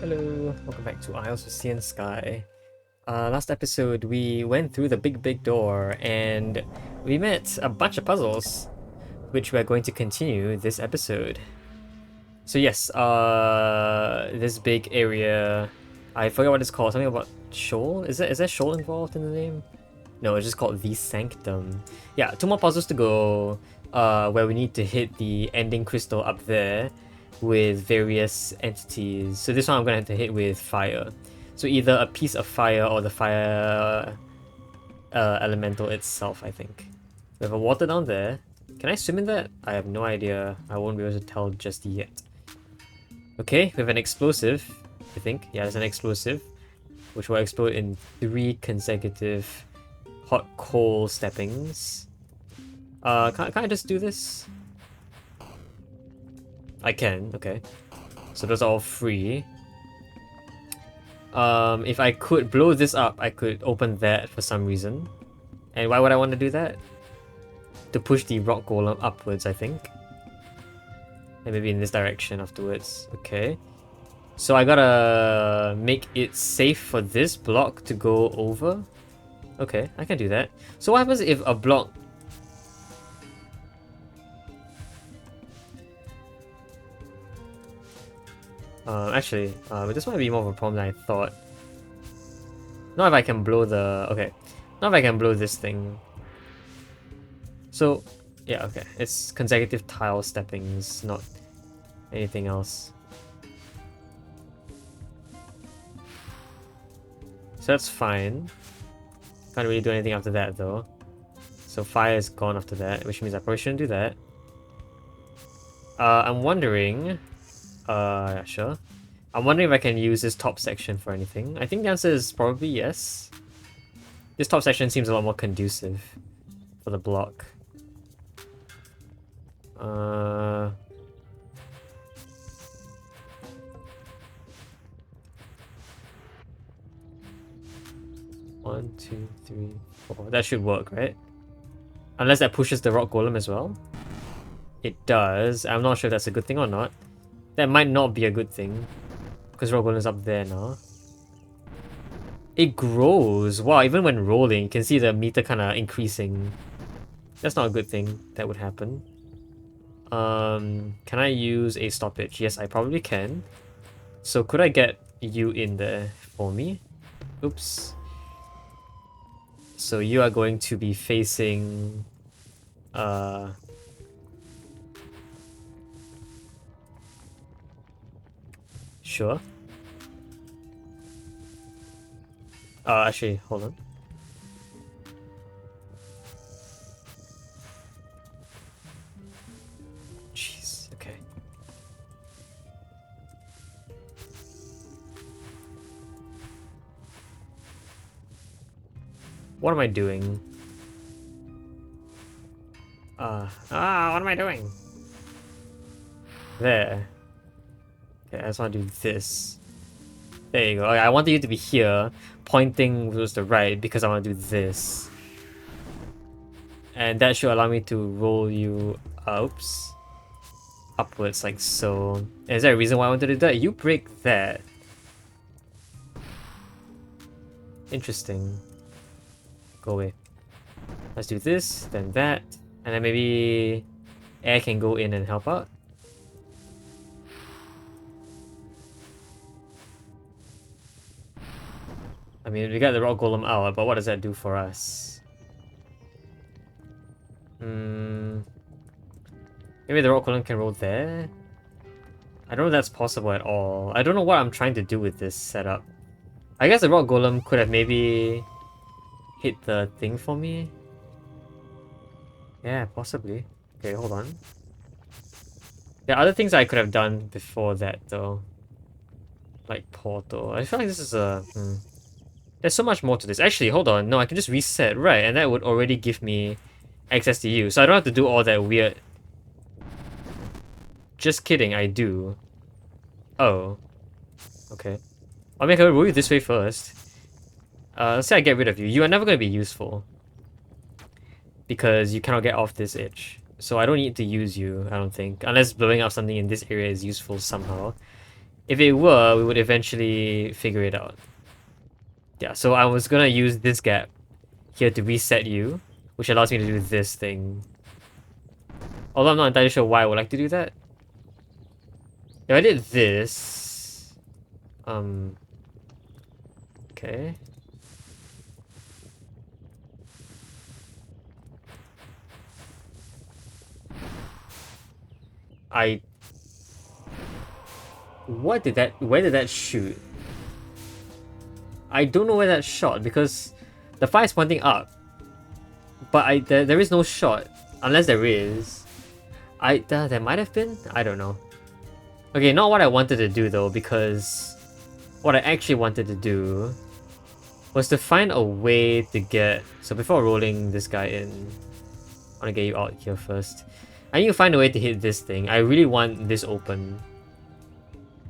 Hello, welcome back to Isles of Sea and Sky. Last episode we went through the big door and we met a bunch of puzzles, which we're going to continue this episode. So yes, this big area, I forget what it's called, something about Shoal? Is there Shoal involved in the name? No, it's just called The Sanctum. Yeah, two more puzzles to go, where we need to hit the ending crystal up there with various entities. So this one I'm gonna have to hit with fire. So either a piece of fire or the fire elemental itself, I think. We have a water down there. Can I swim in that? I have no idea. I won't be able to tell just yet. Okay, we have an explosive, I think. Yeah, there's an explosive, which will explode in 3 consecutive hot coal steppings. Can I just do this? I can, okay. So those are all free. If I could blow this up, I could open that for some reason. And why would I want to do that? To push the rock golem upwards, I think. And maybe in this direction afterwards. Okay. So I gotta make it safe for this block to go over. Okay, I can do that. So what happens if a block... actually, this might be more of a problem than I thought. Not if I can blow the... Okay. Not if I can blow this thing. So, yeah, okay. It's consecutive tile steppings, not anything else. So that's fine. Can't really do anything after that though. So fire is gone after that, which means I probably shouldn't do that. I'm wondering... yeah, sure. I'm wondering if I can use this top section for anything. I think the answer is probably yes. This top section seems a lot more conducive for the block. One, two, three, four. That should work, right? Unless that pushes the rock golem as well. It does. I'm not sure if that's a good thing or not. That might not be a good thing. Because rock golem's up there now. It grows. Wow, even when rolling, you can see the meter kind of increasing. That's not a good thing that would happen. Can I use a stoppage? Yes, I probably can. So could I get you in there for me? Oops. So you are going to be facing... Sure. Actually, hold on. Jeez, okay. What am I doing? What am I doing? There. Okay, I just want to do this. There you go. Okay, I wanted you to be here, pointing towards the right, because I want to do this. And that should allow me to roll you oops, upwards like so. Is there a reason why I wanted to do that? You break that. Interesting. Go away. Let's do this, then that, and then maybe air can go in and help out. I mean, we got the rock golem out, but what does that do for us? Maybe the rock golem can roll there? I don't know if that's possible at all. I don't know what I'm trying to do with this setup. I guess the rock golem could have maybe hit the thing for me. Yeah, possibly. Okay, hold on. There are other things I could have done before that though. Like portal. I feel like this is a... There's so much more to this. Actually, hold on. No, I can just reset. Right, and that would already give me access to you. So I don't have to do all that weird... Just kidding, I do. Oh. Okay. I mean, I can roll you this way first. Let's say I get rid of you. You are never going to be useful. Because you cannot get off this edge. So I don't need to use you, I don't think. Unless blowing up something in this area is useful somehow. If it were, we would eventually figure it out. Yeah, so I was gonna use this gap here to reset you, which allows me to do this thing. Although I'm not entirely sure why I would like to do that. If I did this... Okay. Where did that shoot? I don't know where that shot because the fire is pointing up. But there is no shot. Unless there is. There might have been? I don't know. Okay, not what I wanted to do though, because what I actually wanted to do was to find a way to get... So before rolling this guy in, I want to get you out here first. I need to find a way to hit this thing. I really want this open,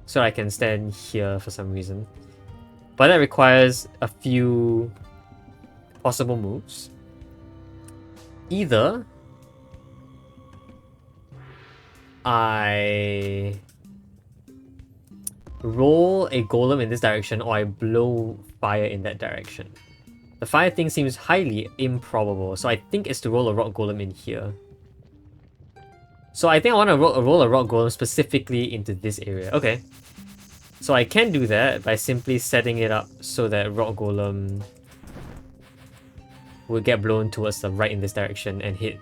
so I can stand here for some reason. But that requires a few possible moves. Either I roll a golem in this direction or I blow fire in that direction. The fire thing seems highly improbable, so I think it's to roll a rock golem in here. So I think I want to roll a rock golem specifically into this area. Okay. So I can do that by simply setting it up so that rock golem will get blown towards the right in this direction and hit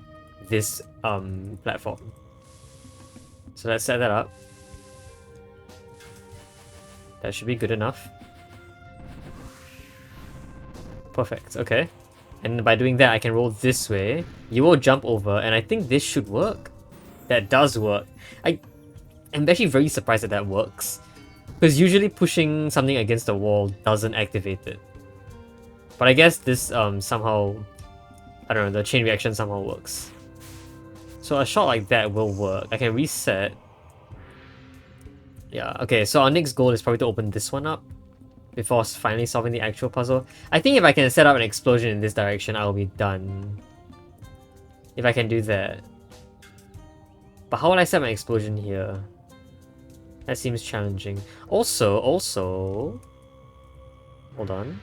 this platform. So let's set that up. That should be good enough. Perfect, okay. And by doing that, I can roll this way. You will jump over, and I think this should work. That does work. I'm actually very surprised that that works. Because usually pushing something against the wall doesn't activate it. But I guess this somehow... I don't know, the chain reaction somehow works. So a shot like that will work. I can reset. Yeah, okay, so our next goal is probably to open this one up before finally solving the actual puzzle. I think if I can set up an explosion in this direction, I'll be done. If I can do that. But how will I set my explosion here? That seems challenging. Also... Hold on.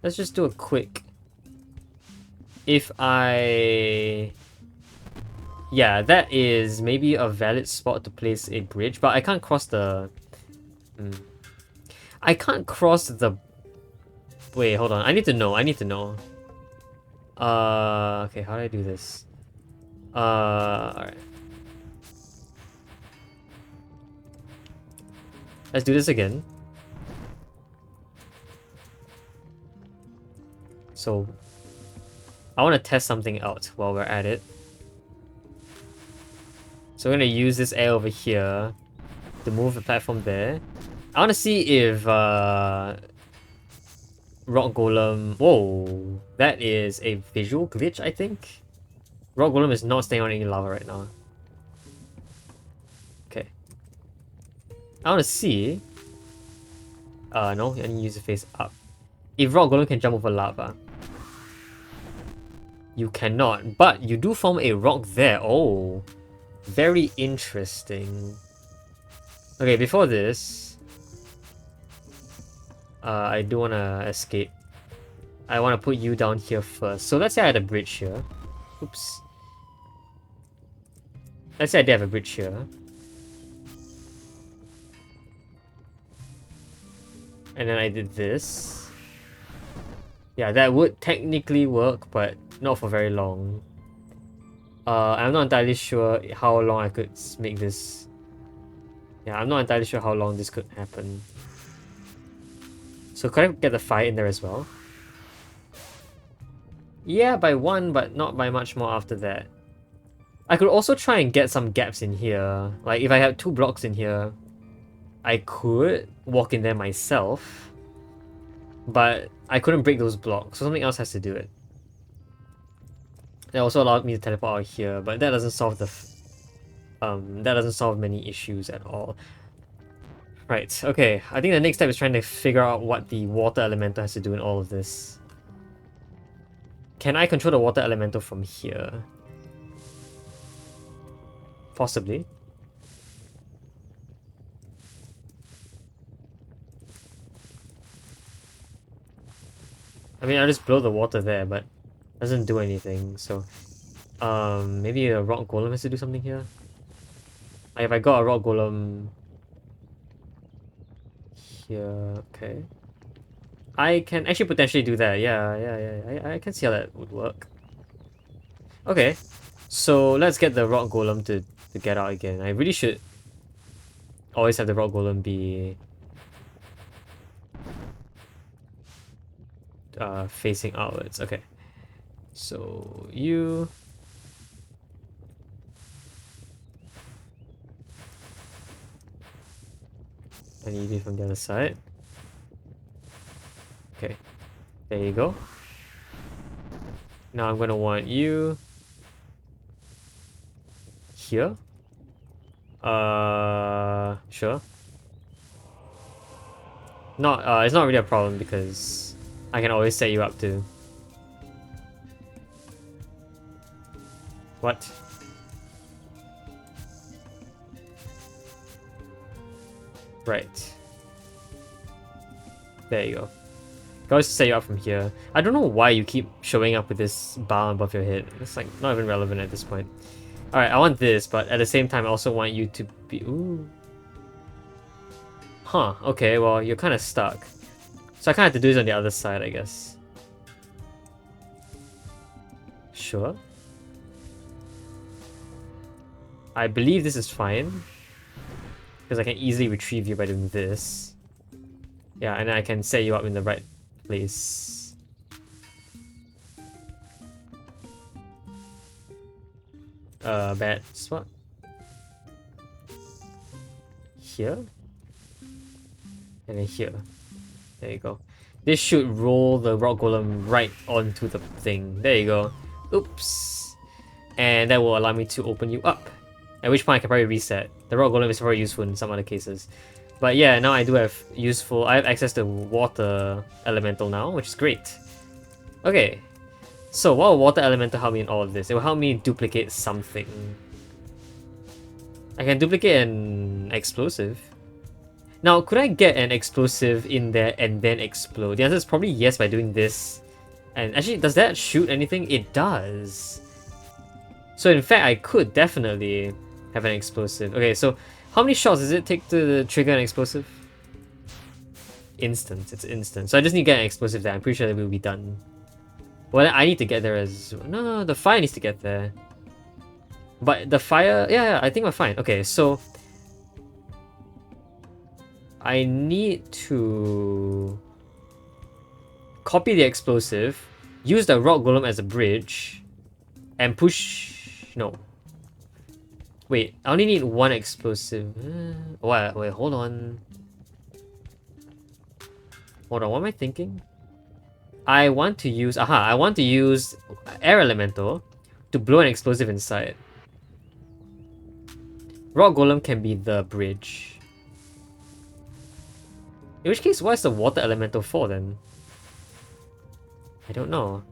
Let's just do a quick... If I... Yeah, that is maybe a valid spot to place a bridge, but I can't cross the... I can't cross the... Wait, hold on. I need to know. Okay, how do I do this? Alright. Let's do this again. So, I want to test something out while we're at it. So we're going to use this air over here to move the platform there. I want to see if Rock Golem... Whoa, that is a visual glitch, I think. Rock Golem is not staying on any lava right now. Okay. I want to see... no, I need to use the face up. If Rock Golem can jump over lava. You cannot, but you do form a rock there. Oh, very interesting. Okay, before this, I do want to escape. I want to put you down here first. So let's say I had a bridge here. Oops. Let's say I did have a bridge here. And then I did this. Yeah, that would technically work, but not for very long. I'm not entirely sure how long I could make this. Yeah, I'm not entirely sure how long this could happen. So could I get the fire in there as well? Yeah, by one, but not by much more after that. I could also try and get some gaps in here. Like, if I had 2 blocks in here, I could walk in there myself. But I couldn't break those blocks, so something else has to do it. That also allowed me to teleport out here, but that doesn't solve the... that doesn't solve many issues at all. Right, okay. I think the next step is trying to figure out what the water elemental has to do in all of this. Can I control the water elemental from here? Possibly. I mean, I just blow the water there, but it doesn't do anything. So, maybe a rock golem has to do something here. Like if I got a rock golem here, okay. I can actually potentially do that. Yeah. I can see how that would work. Okay, so let's get the rock golem to get out again. I really should always have the rock golem be facing outwards. Okay, so you. I need you from the other side. Okay, there you go. Now I'm gonna want you here. Sure. It's not really a problem because I can always set you up to. What? Right. There you go. Can always set you up from here. I don't know why you keep showing up with this bar above your head. It's like not even relevant at this point. Alright, I want this, but at the same time I also want you to be... Ooh. Huh, okay, well, you're kind of stuck. So I kind of have to do this on the other side, I guess. Sure. I believe this is fine. Because I can easily retrieve you by doing this. Yeah, and then I can set you up in the right place. Bad spot. Here. And then here. There you go. This should roll the rock golem right onto the thing. There you go. Oops. And that will allow me to open you up. At which point I can probably reset. The rock golem is very useful in some other cases. But yeah, now I do have I have access to water elemental now, which is great. Okay. So what will water elemental help me in all of this? It will help me duplicate something. I can duplicate an explosive. Now, could I get an explosive in there and then explode? The answer is probably yes by doing this. And actually, does that shoot anything? It does. So in fact, I could definitely have an explosive. Okay, so how many shots does it take to trigger an explosive? Instant. It's instant. So I just need to get an explosive there. I'm pretty sure that we'll be done. Well, I need to get there as... No, the fire needs to get there. But the fire... Yeah, I think we're fine. Okay, so... I need to... copy the explosive, use the rock golem as a bridge, and push... No. Wait, I only need one explosive. Wait, hold on. Hold on, what am I thinking? I want to use air elemental to blow an explosive inside. Rock golem can be the bridge. In which case, what's the water elemental for then? I don't know.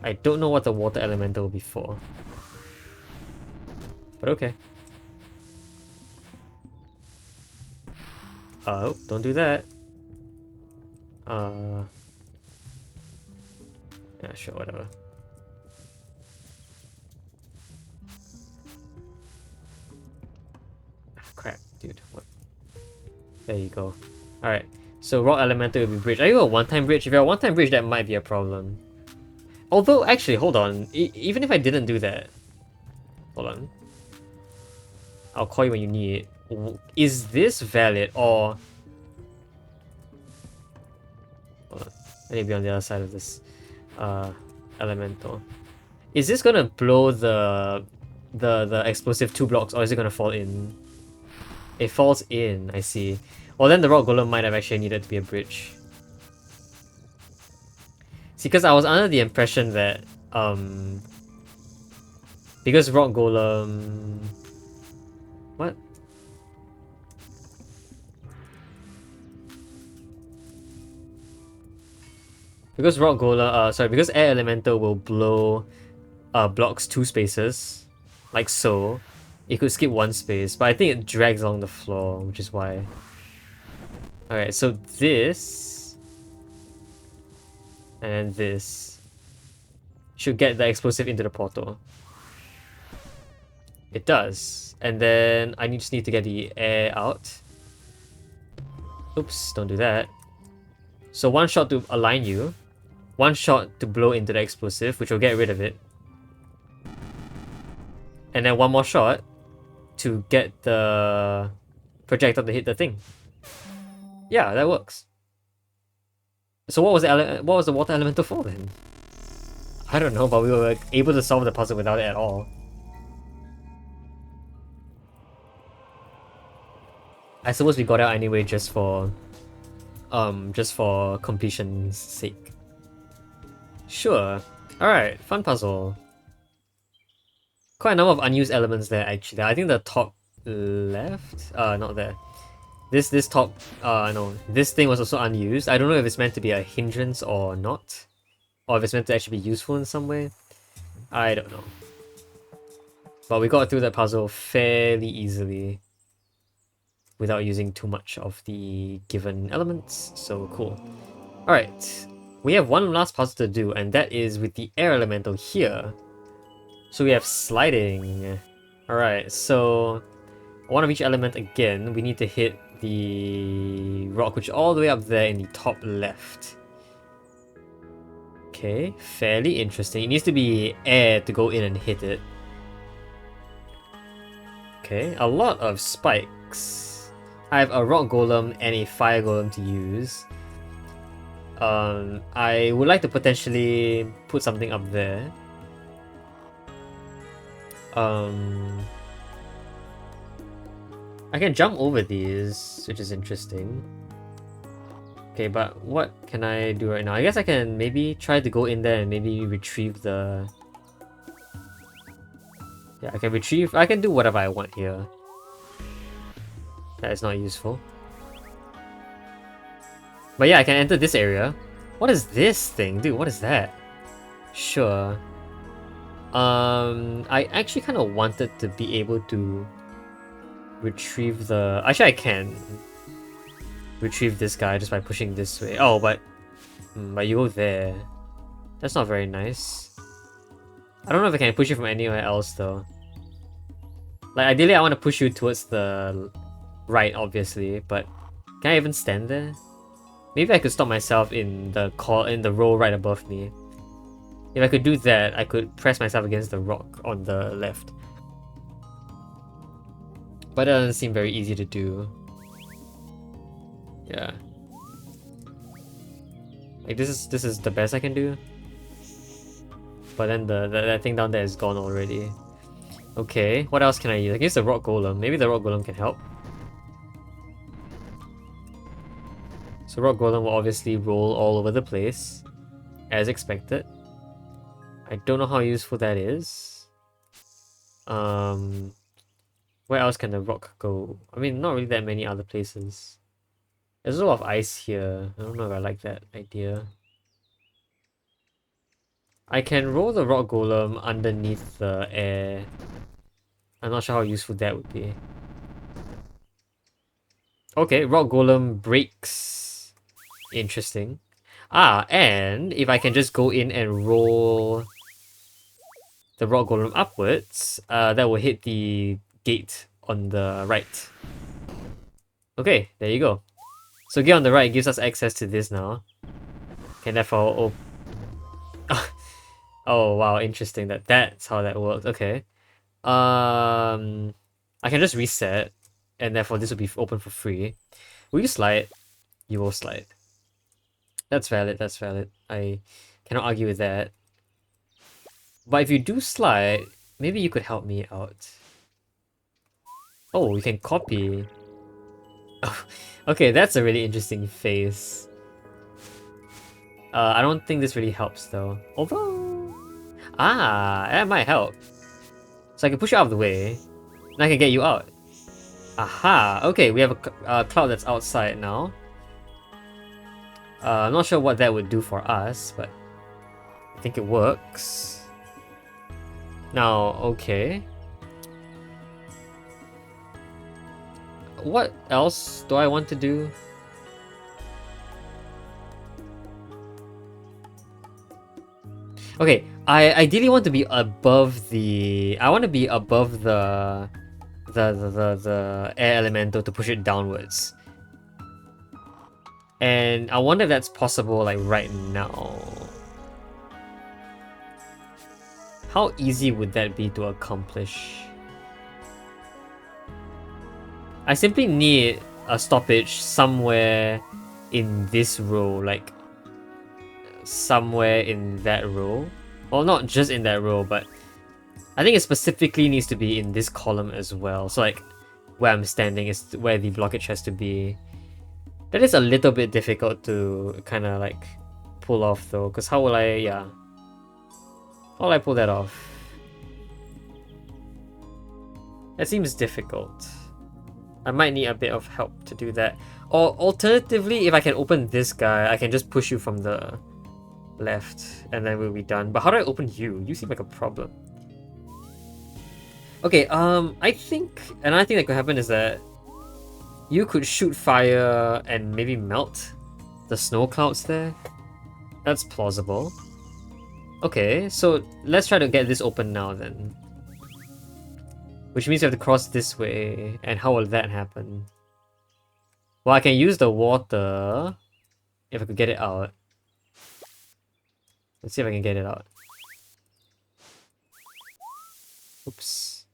I don't know what the water elemental will be for. But okay. Oh, don't do that. Yeah, sure, whatever. Crap, dude. What? There you go. Alright. So rock elemental will be bridge. Are you a one-time bridge? If you're a one-time bridge, that might be a problem. Although, actually, hold on. Even if I didn't do that... Hold on. I'll call you when you need it. Is this valid or... Hold on. I need to be on the other side of this elemental. Is this gonna blow the explosive 2 blocks, or is it gonna fall in? It falls in, I see. Well, then the rock golem might have actually needed to be a bridge. See, because I was under the impression that because rock golem... What? Because rock golem, because air elemental will blow blocks 2 spaces, like so. It could skip 1 space, but I think it drags along the floor, which is why. Alright, so this... And this should get the explosive into the portal. It does. And then I just need to get the air out. Oops, don't do that. So one shot to align you. One shot to blow into the explosive, which will get rid of it. And then one more shot to get the projectile to hit the thing. Yeah, that works. So what was the water elemental for then? I don't know, but we were able to solve the puzzle without it at all. I suppose we got out anyway just for completion's sake. Sure. Alright, fun puzzle. Quite a number of unused elements there actually. I think the top left? Not there. This top, no. This thing was also unused. I don't know if it's meant to be a hindrance or not. Or if it's meant to actually be useful in some way. I don't know. But we got through that puzzle fairly easily. Without using too much of the given elements. So cool. Alright. We have one last puzzle to do, and that is with the air elemental here. So we have sliding. Alright, so one of each element again. We need to hit the rock, which is all the way up there in the top left. Okay, fairly interesting. It needs to be air to go in and hit it. Okay, a lot of spikes. I have a rock golem and a fire golem to use. I would like to potentially put something up there. I can jump over these, which is interesting. Okay, but what can I do right now? I guess I can maybe try to go in there and maybe retrieve the... Yeah, I can do whatever I want here. That is not useful. But yeah, I can enter this area. What is this thing? Dude, what is that? Sure. I actually kind of wanted to be able to retrieve the... Actually, I can retrieve this guy just by pushing this way. Oh, but you go there. That's not very nice. I don't know if I can push you from anywhere else though. Like ideally, I want to push you towards the right, obviously, but can I even stand there? Maybe I could stop myself in the row right above me. If I could do that, I could press myself against the rock on the left. But that doesn't seem very easy to do. Yeah. Like this is the best I can do. But then that thing down there is gone already. Okay, what else can I use? I guess the rock golem. Maybe the rock golem can help. So rock golem will obviously roll all over the place, as expected. I don't know how useful that is. Where else can the rock go? I mean, not really that many other places. There's a lot of ice here. I don't know if I like that idea. I can roll the rock golem underneath the air. I'm not sure how useful that would be. Okay, rock golem breaks. Interesting. Ah, and if I can just go in and roll the rock golem upwards, that will hit the gate on the right. Okay, there you go. So gate on the right gives us access to this now. Can therefore oh wow, interesting that's how that works. Okay. I can just reset, and therefore this will be open for free. Will you slide? You will slide. That's valid, that's valid. I cannot argue with that. But if you do slide, maybe you could help me out. Oh, you can copy. Okay, that's a really interesting face. I don't think this really helps though. Although... Ah, that might help. So I can push you out of the way, and I can get you out. Aha! Okay, we have a cloud that's outside now. I'm not sure what that would do for us, but I think it works. Now, okay. What else do I want to do? Okay, I ideally want to be above the... I want to be above the air elemental to push it downwards. And I wonder if that's possible like right now. How easy would that be to accomplish? I simply need a stoppage somewhere in this row, like somewhere in that row. Well, not just in that row, but I think it specifically needs to be in this column as well. So like where I'm standing is where the blockage has to be. That is a little bit difficult to kind of like pull off though, because how will I, yeah. How will I pull that off? That seems difficult. I might need a bit of help to do that. Or alternatively, if I can open this guy, I can just push you from the left and then we'll be done. But how do I open you? You seem like a problem. Okay, I think another thing that could happen is that you could shoot fire and maybe melt the snow clouds there. That's plausible. Okay, so let's try to get this open now then. Which means you have to cross this way. And how will that happen? Well, I can use the water if I could get it out. Let's see if I can get it out. Oops.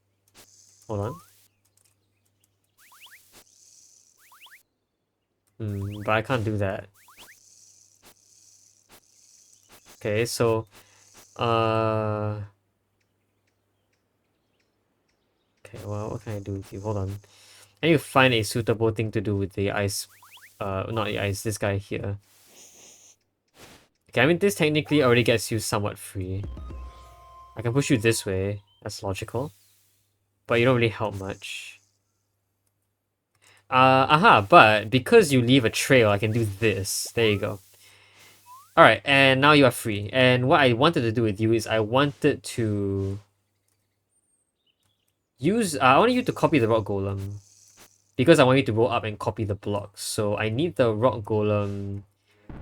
Hold on. But I can't do that. Okay, so... Okay, well, what can I do with you? Hold on. I need to find a suitable thing to do with the ice... not the ice, this guy here. Okay, I mean, this technically already gets you somewhat free. I can push you this way. That's logical. But you don't really help much. But because you leave a trail, I can do this. There you go. Alright, and now you are free. And what I wanted to do with you is I wanted to... I want you to copy the rock golem. Because I want you to roll up and copy the blocks. So I need the rock golem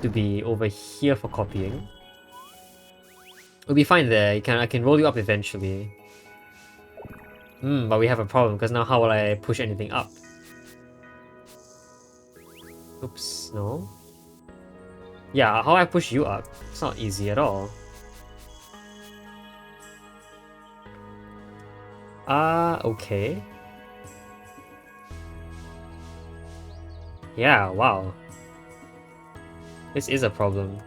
to be over here for copying. It'll be fine there. I can roll you up eventually. But we have a problem because now how will I push anything up? Oops, no. Yeah, how I push you up? It's not easy at all. Okay. Yeah, wow. This is a problem.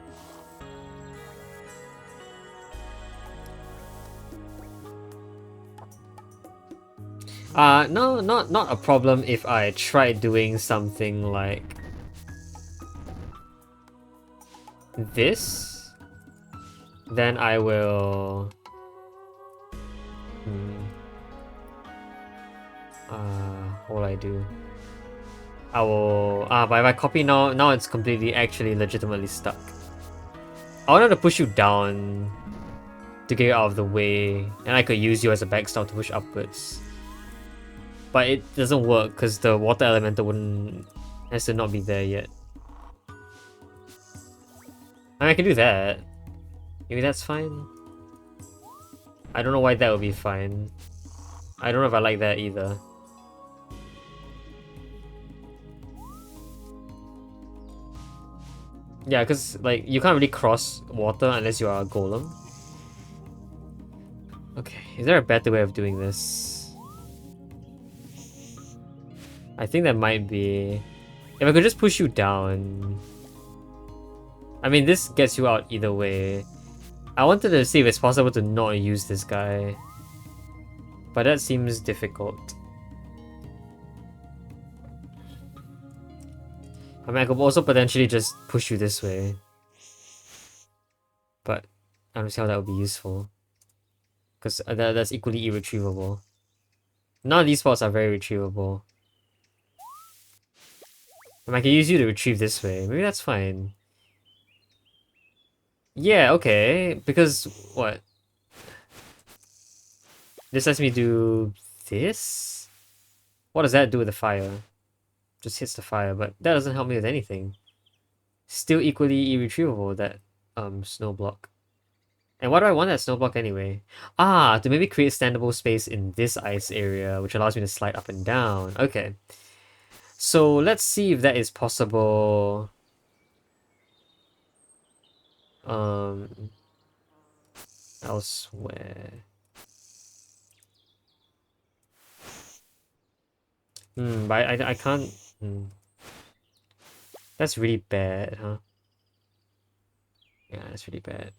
No, not a problem if I try doing something like this. Then I will... what will I do? I will... but if I copy now it's completely actually legitimately stuck. I wanted to push you down to get you out of the way, and I could use you as a backstop to push upwards. But it doesn't work because the water elemental has to not be there yet. I mean, I can do that. Maybe that's fine. I don't know why that would be fine. I don't know if I like that either. Yeah, because like you can't really cross water unless you are a golem. Okay, is there a better way of doing this? I think that might be... If I could just push you down... I mean, this gets you out either way. I wanted to see if it's possible to not use this guy. But that seems difficult. I mean, I could also potentially just push you this way. But I don't see how that would be useful. Because that's equally irretrievable. None of these spots are very retrievable. I mean, I can use you to retrieve this way. Maybe that's fine. Yeah, okay. Because, what? This lets me do this? What does that do with the fire? Just hits the fire, but that doesn't help me with anything. Still equally irretrievable, that snow block. And why do I want that snow block anyway? Ah, to maybe create standable space in this ice area, which allows me to slide up and down. Okay. So let's see if that is possible. Um, elsewhere. But I can't. That's really bad, huh? Yeah, that's really bad.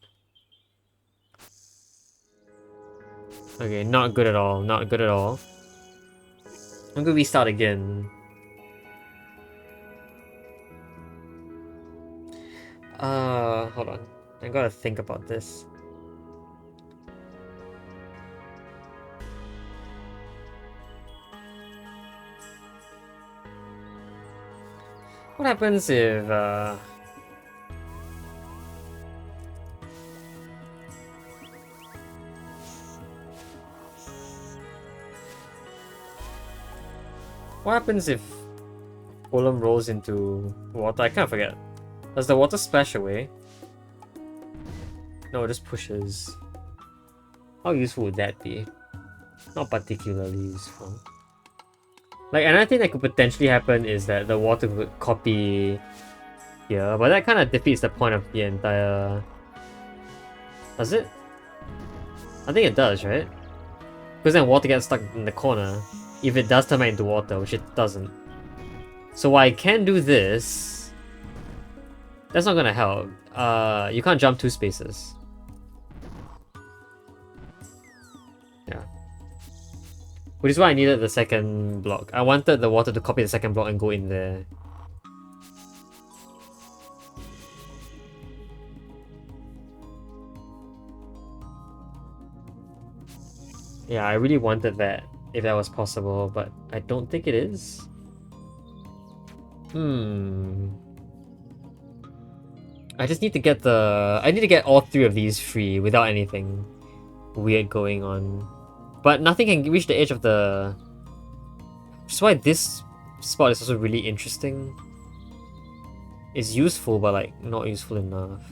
Okay, not good at all. Not good at all. I'm gonna restart again. Hold on. I gotta think about this. What happens if, what happens if Golem rolls into water? I can't forget. Does the water splash away? No, it just pushes. How useful would that be? Not particularly useful. Like, another thing that could potentially happen is that the water would copy here, but that kind of defeats the point of the entire... Does it? I think it does, right? Because then water gets stuck in the corner if it does turn back into water, which it doesn't. So I can do this. That's not gonna help. You can't jump 2 spaces. Yeah. Which is why I needed the second block. I wanted the water to copy the second block and go in there. Yeah, I really wanted that, if that was possible, but I don't think it is. I just need to get I need to get all 3 of these free without anything weird going on. But nothing can reach the edge of the... Which is why this spot is also really interesting. It's useful, but like, not useful enough.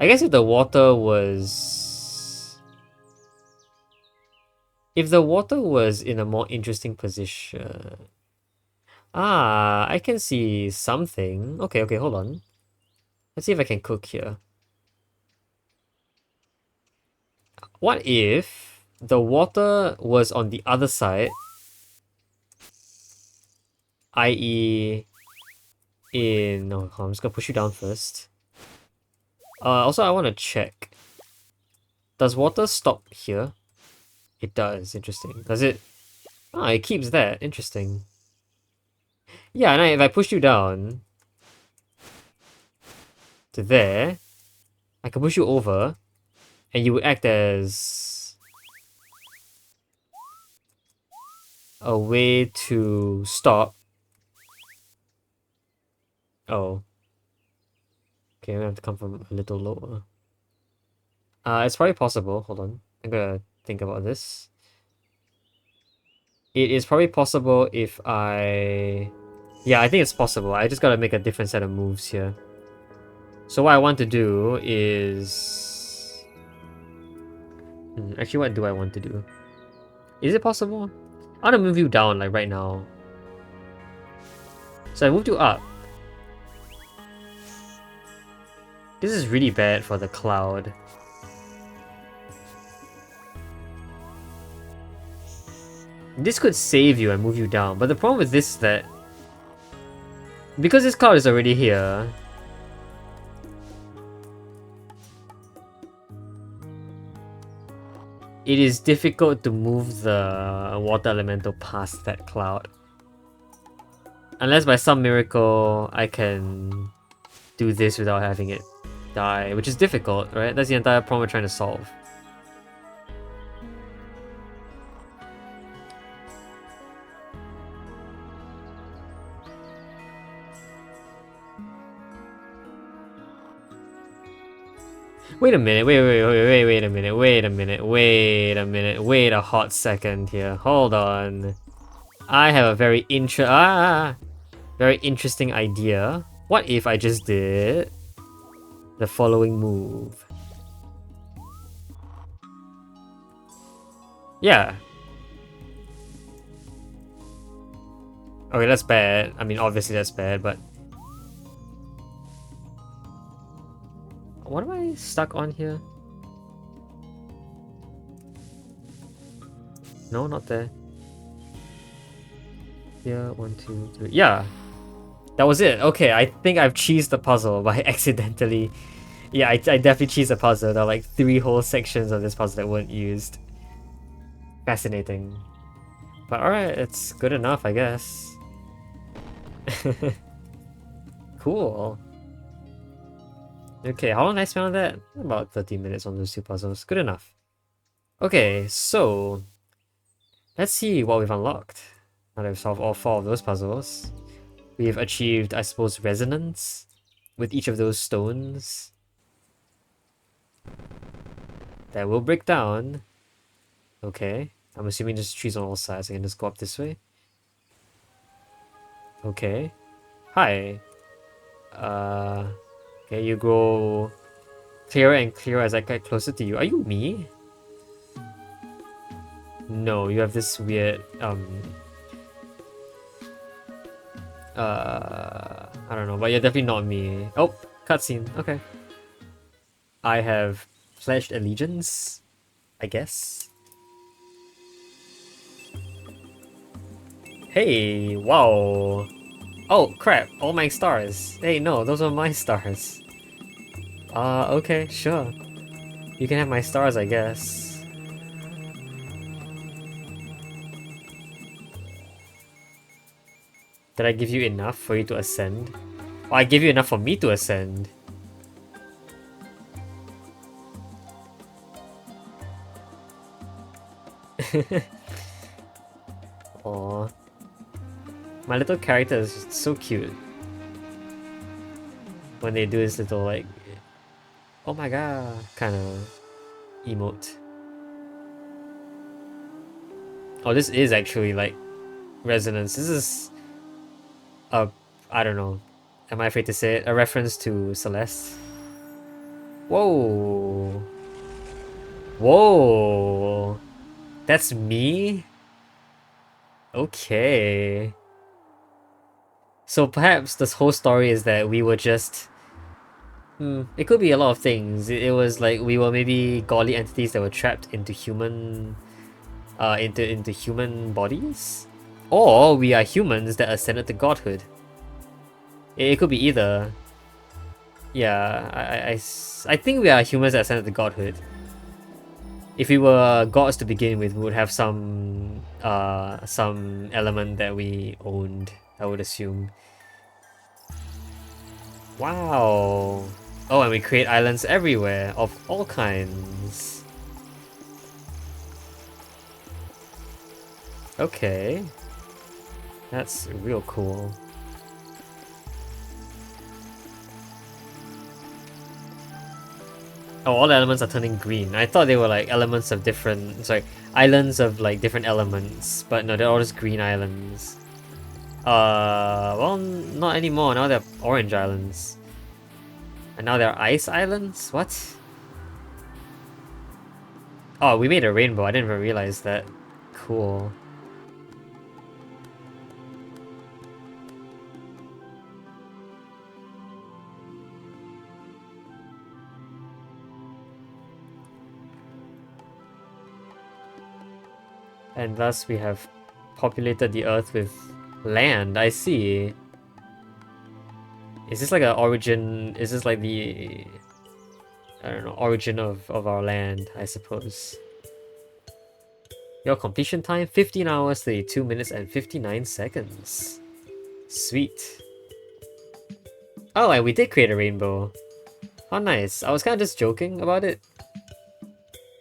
I guess if the water was... If the water was in a more interesting position... Ah, I can see something. Okay, hold on. Let's see if I can cook here. What if the water was on the other side? I.e. in... No, I'm just gonna push you down first. Also, I want to check. Does water stop here? It does. Interesting. Does it... Ah, it keeps that. Interesting. Yeah, and if I push you down to there, I can push you over, and you would act as a way to stop. Oh. Okay, I'm gonna have to come from a little lower. It's probably possible. Hold on. I'm gonna think about this. It is probably possible if I... Yeah, I think it's possible. I just gotta make a different set of moves here. So what I want to do is... Actually, what do I want to do? Is it possible? I want to move you down, like, right now. So I moved you up. This is really bad for the cloud. This could save you and move you down, but the problem with this is that because this cloud is already here, it is difficult to move the water elemental past that cloud. Unless by some miracle I can do this without having it die, which is difficult, right? That's the entire problem we're trying to solve. Wait a minute, wait a minute, wait a hot second here. Hold on. I have a very interesting idea. What if I just did the following move? Yeah. Okay, that's bad. I mean, obviously that's bad, but... What am I stuck on here? No, not there. Yeah, 1, 2, 3. Yeah, that was it. Okay, I think I've cheesed the puzzle by accidentally. Yeah, I definitely cheesed the puzzle. There are like 3 whole sections of this puzzle that weren't used. Fascinating. But alright, it's good enough, I guess. Cool. Okay, how long did I spend on that? About 30 minutes on those 2 puzzles. Good enough. Okay, so let's see what we've unlocked. Now that we've solved all 4 of those puzzles. We've achieved, I suppose, resonance with each of those stones. That will break down. Okay. I'm assuming there's trees on all sides. I can just go up this way. Okay. Hi. Okay, you grow clearer and clearer as I get closer to you. Are you me? No, you have this weird, I don't know, but you're definitely not me. Oh, cutscene. Okay. I have pledged allegiance, I guess. Hey, wow. Oh, crap, all my stars. Hey, no, those are my stars. Okay, sure. You can have my stars, I guess. Did I give you enough for you to ascend? Oh, I gave you enough for me to ascend. Aww. My little character is just so cute. When they do this little like, oh my god, kind of emote. Oh, this is actually like resonance. This is a, I don't know. Am I afraid to say it? A reference to Celeste. Whoa. Whoa. That's me? Okay. So perhaps this whole story is that we were just... it could be a lot of things. It was like we were maybe godly entities that were trapped into human... into human bodies? Or we are humans that ascended to godhood. It could be either. Yeah, I think we are humans that ascended to godhood. If we were gods to begin with, we would have some element that we owned, I would assume. Wow. Oh, and we create islands everywhere, of all kinds. Okay. That's real cool. Oh, all the elements are turning green. I thought they were like elements of different... Sorry, islands of like different elements. But no, they're all just green islands. Well, not anymore. Now they're orange islands. And now they're ice islands? What? Oh, we made a rainbow. I didn't even realize that. Cool. And thus we have populated the earth with land. I see. Is this like an origin? Is this like the... I don't know, origin of our land, I suppose. Your completion time, 15 hours, 32 minutes, and 59 seconds. Sweet. Oh, and we did create a rainbow. How nice. I was kind of just joking about it.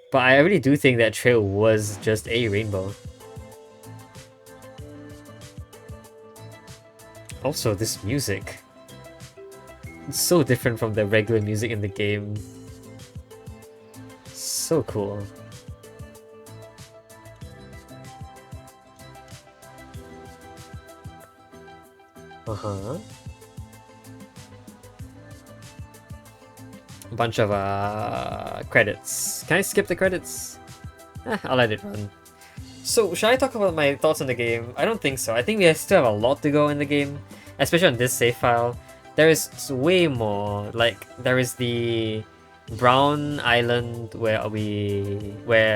But I really do think that trail was just a rainbow. Also, this music. It's so different from the regular music in the game. So cool. Uh-huh. A bunch of credits. Can I skip the credits? I'll let it run. So, should I talk about my thoughts on the game? I don't think so. I think we still have a lot to go in the game, especially on this save file. There is way more. Like, there is the brown island where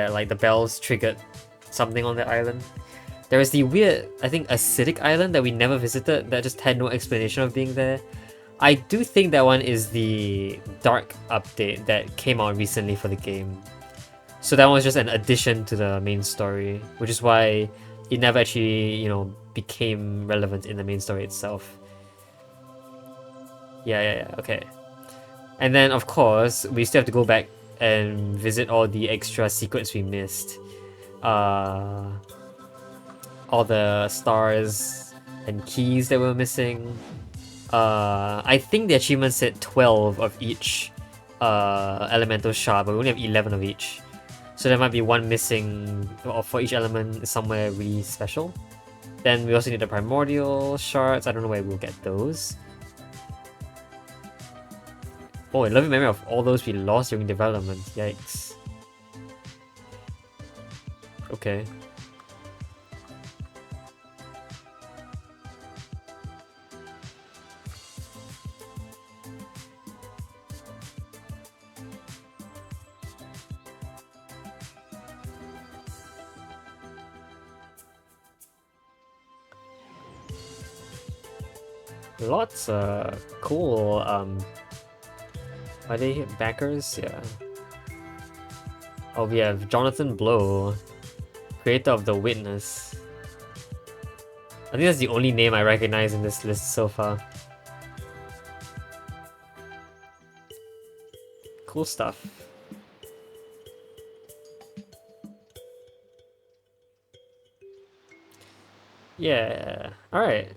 like the bells triggered something on the island. There is the weird, I think, acidic island that we never visited that just had no explanation of being there. I do think that one is the dark update that came out recently for the game. So that one was just an addition to the main story, which is why it never actually, became relevant in the main story itself. Yeah, okay. And then, of course, we still have to go back and visit all the extra secrets we missed. All the stars and keys that we're missing. I think the achievement said 12 of each elemental shard, but we only have 11 of each. So there might be one missing for each element somewhere really special. Then we also need the primordial shards. I don't know where we'll get those. Oh, I love memory of all those we lost during development. Yikes. Okay. Lots of cool, are they backers? Yeah. Oh, we have Jonathan Blow, creator of The Witness. I think that's the only name I recognize in this list so far. Cool stuff. Yeah, alright.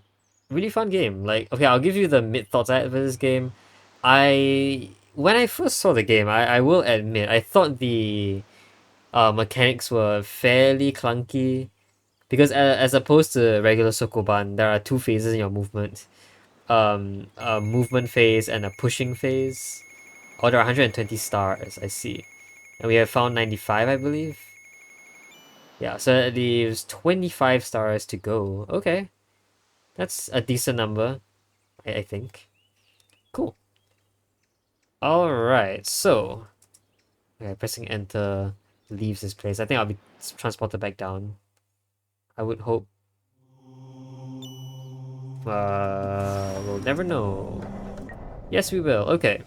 Really fun game. Like, okay, I'll give you the mid thoughts I had for this game. When I first saw the game, I will admit, I thought the mechanics were fairly clunky. Because as opposed to regular Sokoban, there are two phases in your movement. A movement phase and a pushing phase. Oh, there are 120 stars, I see. And we have found 95, I believe. Yeah, so that leaves 25 stars to go. Okay. That's a decent number, I think. Cool. Alright, so... Okay, pressing enter leaves this place. I think I'll be transported back down. I would hope. We'll never know. Yes, we will. Okay.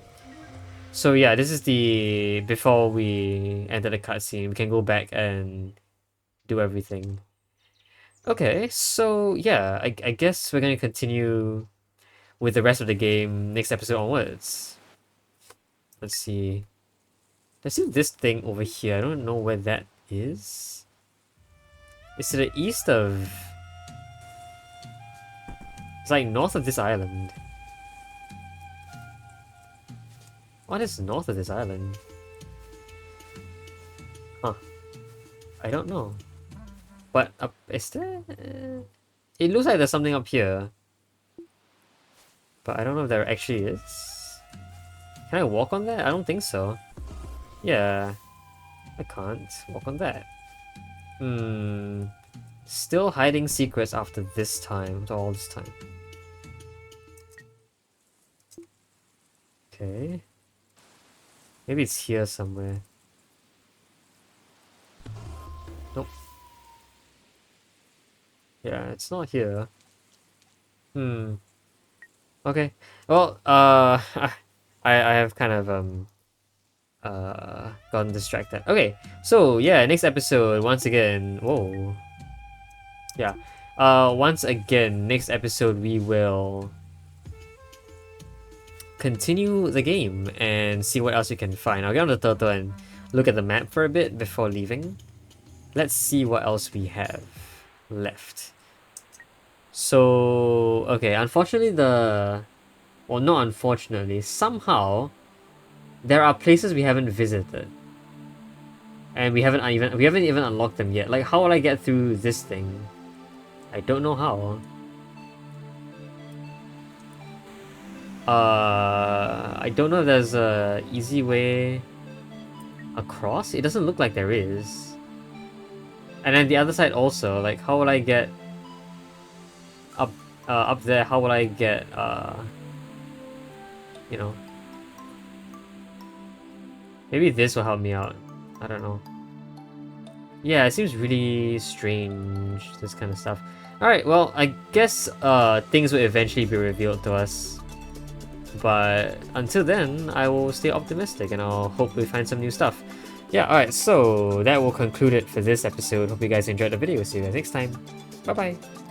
So yeah, this is the... Before we enter the cutscene, we can go back and do everything. Okay, so yeah, I guess we're gonna continue with the rest of the game next episode onwards. Let's see. Let's see this thing over here. I don't know where that is. It's to the east of... It's like north of this island. What is north of this island? Huh. I don't know. But up... Is there... It looks like there's something up here. But I don't know if there actually is. Can I walk on that? I don't think so. Yeah. I can't walk on that. Still hiding secrets after this time. After all this time. Okay. Maybe it's here somewhere. Nope. Yeah, it's not here. Okay. Well, I have kind of gotten distracted. Okay, so yeah, next episode, once again, whoa. Yeah. Once again, next episode we will continue the game and see what else we can find. I'll get on the turtle and look at the map for a bit before leaving. Let's see what else we have left. So, okay, unfortunately well, not unfortunately, somehow there are places we haven't visited. And we haven't even unlocked them yet. Like, how will I get through this thing? I don't know how. I don't know if there's a easy way across. It doesn't look like there is. And then the other side also, like, how will I get up up there? How will I get you know, maybe this will help me out. I don't know. Yeah, it seems really strange, this kind of stuff. Alright, well, I guess things will eventually be revealed to us. But until then, I will stay optimistic and I'll hopefully find some new stuff. Yeah, alright, so that will conclude it for this episode. Hope you guys enjoyed the video. See you guys next time. Bye bye.